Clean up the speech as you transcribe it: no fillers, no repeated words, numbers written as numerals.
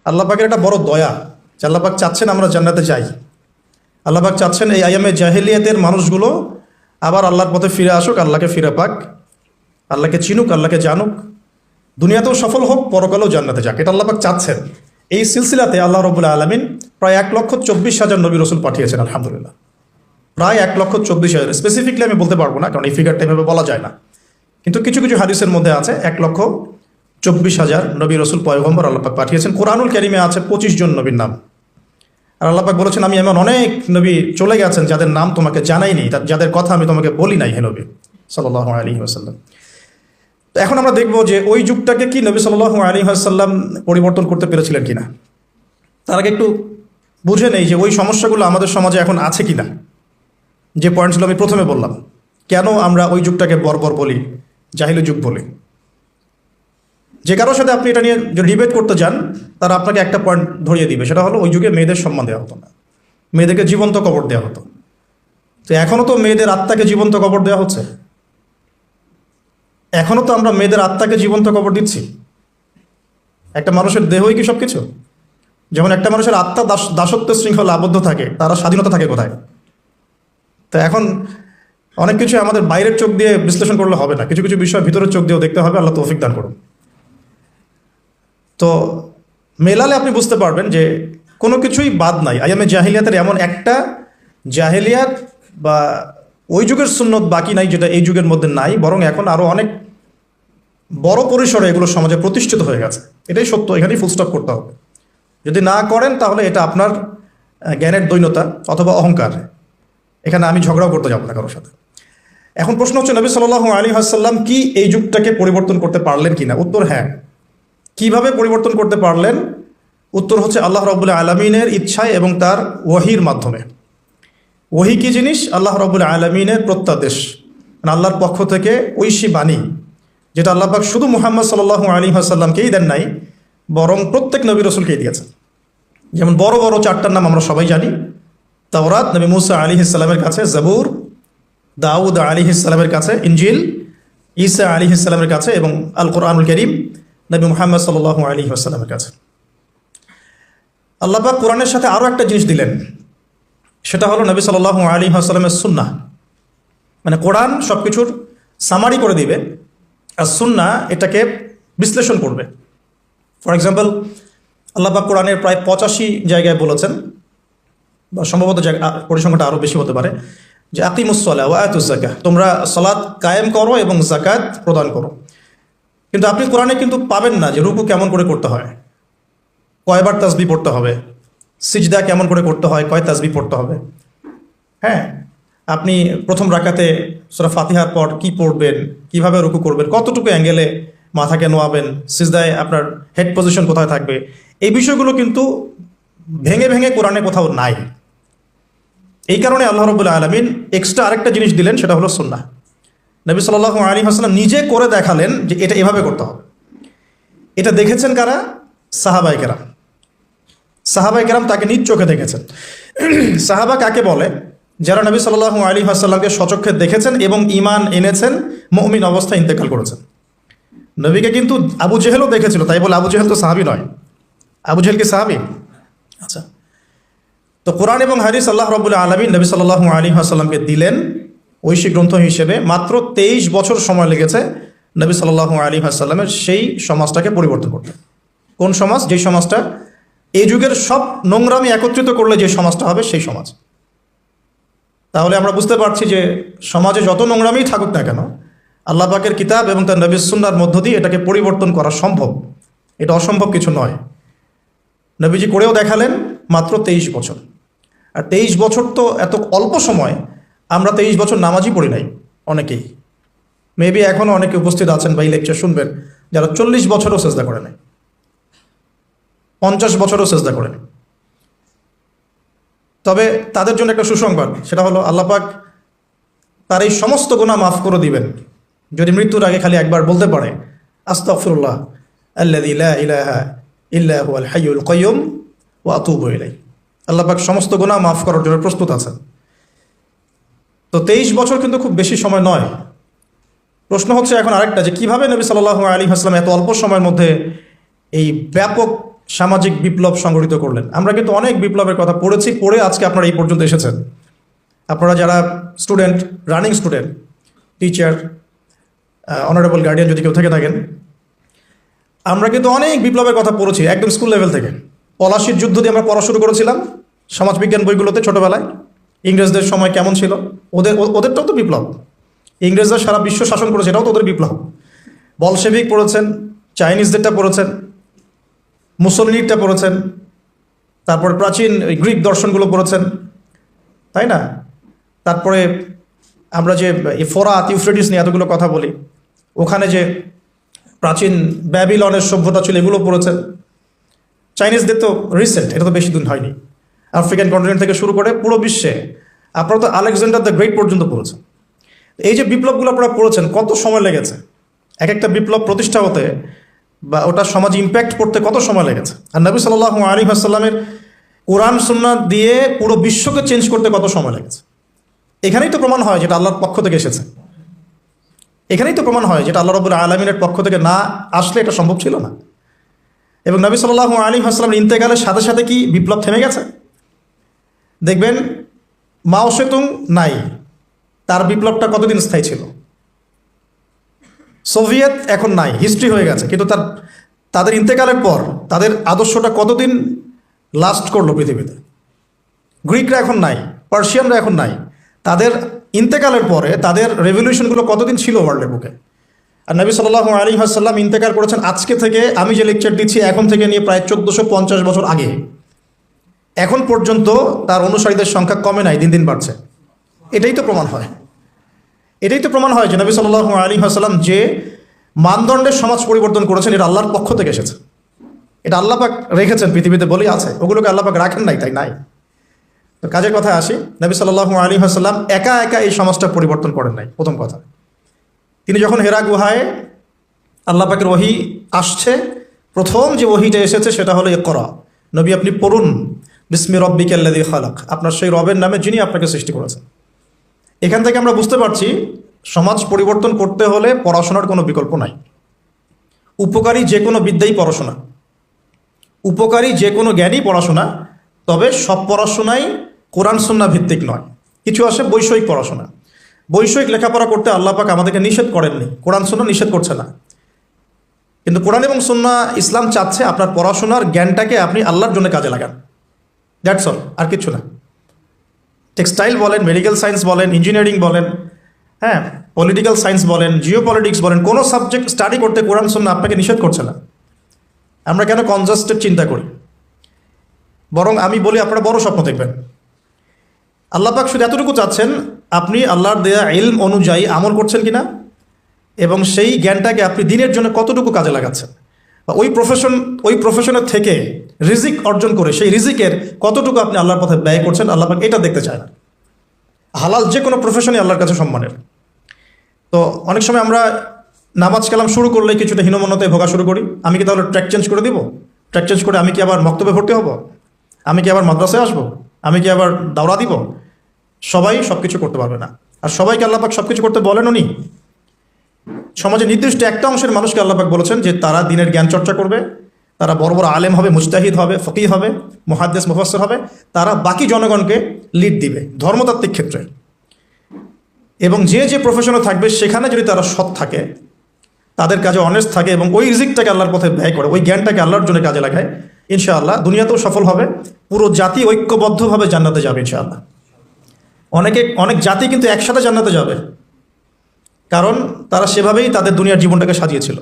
আল্লাহ পাকের একটা বড় দয়া যে আল্লাহ পাক চাচ্ছেন আমরা জান্নাতে যাই। আল্লাহ পাক চাচ্ছেন এই আয়ামে জাহেলিয়াতের মানুষগুলো আবার আল্লাহর পথে ফিরে আসুক, আল্লাহকে ফিরে পাক, আল্লাহকে চিনুক, আল্লাহকে জানুক, দুনিয়াতেও সফল হোক, পরকালেও জান্নাতে যাক। এটা আল্লাহ পাক চাচ্ছেন। এই সিলসিলাতে আল্লাহ রাব্বুল আলামিন প্রায় 1,24,000 নবী রাসূল পাঠিয়েছেন। আলহামদুলিল্লাহ, প্রায় 1,24,000। স্পেসিফিকলি আমি বলতে পারবো না, কারণ এই ফিগারটা এভাবে বলা যায় না, কিন্তু কিছু কিছু হাদিসের মধ্যে আছে 1,24,000 নবী রাসূল পয়গম্বর আল্লাহ পাক পাঠিয়েছেন। কোরআনুল কারীমে আছে 25 জন নবীর নাম। আর আল্লাহ পাক বলেছেন, আমি এমন অনেক নবী চলে গেছেন যাদের নাম তোমাকে জানাইনি, যাদের কথা আমি তোমাকে বলি নাই, হে নবী সাল্লাল্লাহু আলাইহি ওয়াসাল্লাম। তো এখন আমরা দেখব যে ওই যুগটাকে কি নবী সাল্লাল্লাহু আলাইহি ওয়াসাল্লাম পরিবর্তন করতে পেরেছিলেন কিনা। তার আগে একটু বুঝে নেই যে ওই সমস্যাগুলো আমাদের সমাজে এখন আছে কিনা। যে পয়েন্টসগুলো আমি প্রথমে বললাম, কেন আমরা ওই যুগটাকে বর্বর বলি, জাহিলি যুগ বলি। যে কারোর সাথে আপনি এটা নিয়ে যদি ডিবেট করতে যান, তারা আপনাকে একটা পয়েন্ট ধরিয়ে দিবে, সেটা হলো ওই যুগে মেয়েদের সম্মান দেওয়া হতো না, মেয়েদেরকে জীবন্ত কবর দেওয়া হতো। তো এখনও তো মেয়েদের আত্মাকে জীবন্ত কবর দেওয়া হচ্ছে, এখনও তো আমরা মেয়েদের আত্মাকে জীবন্ত কবর দিচ্ছি। একটা মানুষের দেহই কি সব কিছু? যেমন একটা মানুষের আত্মা দাসত্ব শৃঙ্খলা আবদ্ধ থাকে, তারা স্বাধীনতা থাকে কোথায়? তো এখন অনেক কিছু আমাদের বাইরের চোখ দিয়ে বিশ্লেষণ করলে হবে না, কিছু কিছু বিষয় ভিতরের চোখ দিয়েও দেখতে হবে। আল্লাহ তৌফিক দান করুন। তো মেলালে আপনি বুঝতে পারবেন যে কোনো কিছুই বাদ নাই। আয়ামে জাহিলিয়াতের এমন একটা জাহিলিয়াত বা ওই যুগের সুন্নত বাকি নাই যেটা এই যুগের মধ্যে নাই, বরং এখন আরও অনেক বড় পরিসরে এগুলো সমাজে প্রতিষ্ঠিত হয়ে গেছে। এটাই সত্য, এখানেই ফুল স্টপ করতে হবে। যদি না করেন তাহলে এটা আপনার জ্ঞানের দৈন্যতা অথবা অহংকার। এখানে আমি ঝগড়াও করতে যাব না কারোর সাথে। এখন প্রশ্ন হচ্ছে, নবী সাল্লাল্লাহু আলাইহি ওয়াসাল্লাম কি এই যুগটাকে পরিবর্তন করতে পারলেন কিনা? উত্তর হ্যাঁ। কিভাবে পরিবর্তন করতে পারলেন? উত্তর হচ্ছে আল্লাহ রাব্বুল আলামিনের ইচ্ছায় এবং তার ওয়াহির মাধ্যমে। ওয়াহি কি জিনিস? আল্লাহ রাব্বুল আলামিনের প্রত্যাদেশ, মানে আল্লাহর পক্ষ থেকে ঐশী বাণী, যেটা আল্লাহ পাক শুধু মুহাম্মদ সাল্লাল্লাহু আলাইহি ওয়াসাল্লামকেই দেন নাই, বরং প্রত্যেক নবী রাসূলকেই দিয়েছেন। যেমন বড় বড় চারটার নাম আমরা সবাই জানি। তাওরাত নবী মুসা আলাইহিস সালামের কাছে, জাবুর দাউদ আলাইহিস সালামের কাছে, ইনজিল ঈসা আলাইহিস সালামের কাছে, এবং আল কোরআনুল কারীম নবী মুহাম্মদ সাল্লাল্লাহু আলাইহি ওয়াসাল্লামের কাছে। আল্লাহ পাক কোরআনের সাথে আরও একটা জিনিস দিলেন, সেটা হলো নবী সাল্লাল্লাহু আলাইহি ওয়াসাল্লামের সুন্নাহ। মানে কোরআন সব কিছুর সামারি করে দিবে, আর সুন্নাহ এটাকে বিশ্লেষণ করবে। ফর এক্সাম্পল, আল্লাহ পাক কোরআনের প্রায় 85 জায়গায় বলেছেন, বা সম্ভবত পরিসংখ্যাটা আরও বেশি হতে পারে, যে আকিমুস সালাহ ওয়া আতুজ যাকাহ, তোমরা সালাত কায়েম করো এবং যাকাত প্রদান করো। কিন্তু আপনি কোরআনে কিন্তু পাবেন না যে রুকু কেমন করে করতে হয়, কয়বার তাসবিহ পড়তে হবে, সিজদা কেমন করে করতে হয়, কয় তাসবিহ পড়তে হবে। হ্যাঁ, আপনি প্রথম রাকাতে সূরা ফাতিহার পর কি পড়বেন, কিভাবে রুকু করবেন, কতটুকু অ্যাঙ্গেলে মাথাকে নোয়াবেন, সিজদায় আপনার হেড পজিশন কোথায় থাকবে, এই বিষয়গুলো কিন্তু ভেঙে ভেঙে কোরআনে কোথাও নাই। এই কারণে আল্লাহ রাব্বুল আলামিন এক্সট্রা আরেকটা জিনিস দিলেন, সেটা হলো সুন্নাহ। নবী সাল্লাল্লাহু আলাইহি ওয়াসাল্লাম নিজে করে দেখালেন যে এটা এভাবে করতে হবে। এটা দেখেছেন কারা? সাহাবায়ে কেরাম। সাহাবায়ে কেরাম তাকে নিজ চোখে দেখেছেন। সাহাবা কাকে বলে? যারা নবী সাল্লাল্লাহু আলাইহি ওয়াসাল্লামকে স্বচক্ষে দেখেছেন এবং ঈমান এনেছেন, মুমিন অবস্থায় ইন্তেকাল করেছেন। নবীকে কিন্তু আবু জেহেলও দেখেছিল, তাই বলে আবু জেহেল তো সাহাবী নয়। আবু জেহেল কি সাহাবী? আচ্ছা, তো কোরআন এবং হাদিস আল্লাহ রাব্বুল আলামিন নবী সাল্লাল্লাহু আলাইহি ওয়াসাল্লামকে দিলেন ঐশী গ্রন্থ হিসেবে। মাত্র 23 বছর সময় লেগেছে নবী সাল্লাল্লাহু আলাইহি ওয়াসাল্লামের সেই সমাজটাকে পরিবর্তন করতে। কোন সমাজ? যেই সমাজটা এই যুগের সব নোংরামি একত্রিত করলে যে সমাজটা হবে, সেই সমাজ। তাহলে আমরা বুঝতে পারছি যে সমাজে যত নোংরামি থাকুক না কেন, আল্লাহ পাকের কিতাব এবং তার নবীর সুন্নাহর মধ্য দিয়ে এটাকে পরিবর্তন করা সম্ভব। এটা অসম্ভব কিছু নয়। নবীজি করেও দেখালেন মাত্র 23 বছর। আর 23 বছর তো এত অল্প সময়। আমরা 23 বছর নামাজই পড়ি নাই অনেকেই। মেবি এখনও অনেকে উপস্থিত আছেন বা এই লেকচার শুনবেন যারা 40 বছরও সেজদা করে নাই, 50 বছরও সেজদা করে নাই। তবে তাদের জন্য একটা সুসংবাদ, সেটা হলো আল্লাহ পাক তার এই সমস্ত গুনাহ মাফ করে দিবেন যদি মৃত্যুর আগে খালি একবার বলতে পারে, আস্তাগফিরুল্লাহ আল্লাযী লা ইলাহা ইল্লা হুয়াল হাইয়ুল কাইয়্যুম ওয়া আতুবু ইলাইহি। আল্লাহ পাক সমস্ত গুনাহ মাফ করার জন্য প্রস্তুত আছেন। তো 23 বছর কিন্তু খুব বেশি সময় নয়। প্রশ্ন হচ্ছে এখন আরেকটা, যে কিভাবে নবী সাল্লাল্লাহু আলাইহি ওয়াসাল্লাম এত অল্প সময়ের মধ্যে এই ব্যাপক সামাজিক বিপ্লব সংগঠিত করলেন। আমরা কিন্তু অনেক বিপ্লবের কথা পড়েছি, পড়ে আজকে আপনারা এই পর্যন্ত এসেছেন। আপনারা যারা student, running student, teacher, honourable guardian যদি কেউ থেকে থাকেন, আমরা কিন্তু অনেক বিপ্লবের কথা পড়েছি একদম স্কুল লেভেল থেকে। পলাশির যুদ্ধ দিয়ে আমরা পড়া শুরু করেছিলাম সমাজবিজ্ঞান বইগুলোতে ছোটোবেলায়। ইংরেজদের সময় কেমন ছিল, ওদেরটাও তো বিপ্লব। ইংরেজরা সারা বিশ্ব শাসন করেছে, এটাও তো ওদের বিপ্লব। বলশেভিক পড়েছেন, চাইনিজদেরটা পড়েছেন, মুসলিনিরটা পড়েছেন, তারপরে প্রাচীন গ্রিক দর্শনগুলো পড়েছেন, তাই না? তারপরে আমরা যে ফোরাত, ইউফ্রেটিস নিয়ে এতগুলো কথা বলি, ওখানে যে প্রাচীন ব্যাবিলনের সভ্যতা ছিল এগুলো পড়েছেন। চাইনিজদের তো রিসেন্ট, এটা তো বেশি দিন হয়নি। আফ্রিকান কন্টিনেন্ট থেকে শুরু করে পুরো বিশ্বে আপনারা তো আলেকজান্ডার দ্য গ্রেট পর্যন্ত পড়েছেন। এই যে বিপ্লবগুলো আপনারা পড়েছেন, কত সময় লেগেছে এক একটা বিপ্লব প্রতিষ্ঠা হতে, বা ওটা সমাজে ইম্প্যাক্ট করতে কত সময় লেগেছে। আর নবী সাল্লাল্লাহু আলাইহি ওয়াসাল্লামের কোরআন সুন্নাহ দিয়ে পুরো বিশ্বকে চেঞ্জ করতে কত সময় লেগেছে। এখানেই তো প্রমাণ হয় যেটা আল্লাহর পক্ষ থেকে এসেছে। এখানেই তো প্রমাণ হয় যেটা আল্লাহ রাব্বুল আলামিনের পক্ষ থেকে না আসলে এটা সম্ভব ছিল না। এবং নবী সাল্লাল্লাহু আলাইহি ওয়াসাল্লামের ইন্তেকালের সাথে সাথে কি বিপ্লব থেমে গেছে? দেখবেন মাও সেতুং নাই, তার বিপ্লবটা কতদিন স্থায়ী ছিল। সোভিয়েত এখন নাই, হিস্ট্রি হয়ে গেছে, কিন্তু তাদের ইন্তেকালের পর তাদের আদর্শটা কতদিন লাস্ট করলো পৃথিবীতে। গ্রিকরা এখন নাই, পার্সিয়ানরা এখন নাই, তাদের ইন্তেকালের পরে তাদের রেভলিউশনগুলো কতদিন ছিল ওয়ার্ল্ডের বুকে। আর নবী সাল্লাল্লাহু আলাইহি ওয়াসাল্লাম ইন্তেকাল করেছেন আজকে থেকে, আমি যে লেকচার দিচ্ছি এখন থেকে নিয়ে প্রায় 1450 বছর আগে। এখন পর্যন্ত তার অনুসারীদের সংখ্যা কমে নাই, দিন দিন বাড়ছে। এটাই তো প্রমাণ হয়, এটাই তো প্রমাণ হয় যে নবী সাল্লাল্লাহু আলাইহি ওয়াসাল্লাম যে মানদণ্ডের সমাজ পরিবর্তন করেছেন এটা আল্লাহর পক্ষ থেকে এসেছে। এটা আল্লাহ পাক রেখেছেন পৃথিবীতে বলেই আছে, ওগুলোকে আল্লাহ পাক রাখেন নাই, তাই নাই। তো কাজের কথায় আসি, নবী সাল্লাল্লাহু আলাইহি ওয়াসাল্লাম একা একা এই সমাজটা পরিবর্তন করেন নাই। প্রথম কথা, তিনি যখন হেরা গুহায় আল্লাহ পাকের ওহী আসছে, প্রথম যে ওহীটা এসেছে সেটা হলো ইকরা, নবী আপনি পড়ুন বিসমি রব্বিকাল্লাযী খালাক, আপনার সেই রবের নামে যিনি আপনাকে সৃষ্টি করেছেন। এখান থেকে আমরা বুঝতে পারছি সমাজ পরিবর্তন করতে হলে পড়াশোনার কোনো বিকল্প নাই। উপকারী যে কোনো বিদ্যাই পড়াশোনা, উপকারী যে কোনো জ্ঞানই পড়াশোনা, তবে সব পড়াশোনাই কোরআন সুন্নাহ ভিত্তিক নয়। কিছু আসে বৈষয়িক পড়াশোনা, বৈষয়িক লেখাপড়া করতে আল্লাহ পাক আমাদেরকে নিষেধ করেননি, কোরআন সুন্নাহ নিষেধ করছে না। কিন্তু কোরআন এবং সুন্নাহ ইসলাম চাচ্ছে আপনার পড়াশোনার জ্ঞানটাকে আপনি আল্লাহর জন্য কাজে লাগান, দ্যাটস অল, আর কিছু না। টেক্সটাইল বলেন, মেডিকেল সায়েন্স বলেন, ইঞ্জিনিয়ারিং বলেন, হ্যাঁ, পলিটিক্যাল সায়েন্স বলেন, জিও পলিটিক্স বলেন, কোনো সাবজেক্ট স্টাডি করতে কোরআন সুন্নাহ আপনাকে নিষেধ করছে না। আমরা কেন কনজাস্টেড চিন্তা করি? বরং আমি বলি আপনারা বড় স্বপ্ন দেখবেন। আল্লাহ পাক শুধু এতটুকু চাচ্ছেন আপনি আল্লাহর দেয়া ইলম অনুযায়ী আমল করছেন কিনা, এবং সেই জ্ঞানটাকে আপনি দিনের জন্য কতটুকু কাজে লাগাচ্ছেন, বা ওই প্রফেশনের থেকে রিজিক অর্জন করে সেই রিজিকের কতটুকু আপনি আল্লাহর পথে ব্যয় করছেন। আল্লাহ পাক এটা দেখতে চায় না। হালাল যে কোনো প্রফেশনই আল্লাহর কাছে সম্মানের। তো অনেক সময় আমরা নামাজ কালাম শুরু করলে কিছুটা হীনমন্যতায় ভোগা শুরু করি। আমি কি তাহলে ট্র্যাক চেঞ্জ করে দিব? ট্র্যাক চেঞ্জ করে আমি কি আবার মক্তবে ভর্তি হব? আমি কি আবার মাদ্রাসায় আসবো? আমি কি আবার দাওরা দিব? সবাই সব কিছু করতে পারবে না। আর সবাইকে আল্লাহ পাক সব কিছু করতে বলেন উনি। সমাজে নির্দিষ্ট একটা অংশের মানুষকে আল্লাহ পাক বলেছেন যে তারা দিনের জ্ঞান চর্চা করবে, তারা বড় বড় আলেম হবে, মুজতাহিদ হবে, ফকিহ হবে, মুহাদ্দিস মুফাসসির হবে, তারা বাকি জনগণকে লিড দিবে ধর্মতাত্ত্বিক ক্ষেত্রে। এবং যে যে প্রফেশনে থাকবে সেখানে যদি তারা সৎ থাকে, তাদের কাজে অনেস্ট থাকে, এবং ওই রিজিকটাকে আল্লাহর পথে ব্যয় করে, ওই জ্ঞানটাকে আল্লাহর জন্য কাজে লাগায়, ইনশাআল্লাহ দুনিয়াতেও সফল হবে, পুরো জাতি ঐক্যবদ্ধভাবে জান্নাতে যাবে ইনশাআল্লাহ। অনেক জাতি কিন্তু একসাথে জান্নাতে যাবে, কারণ তারা সেভাবেই তাদের দুনিয়ার জীবনটাকে সাজিয়েছিল।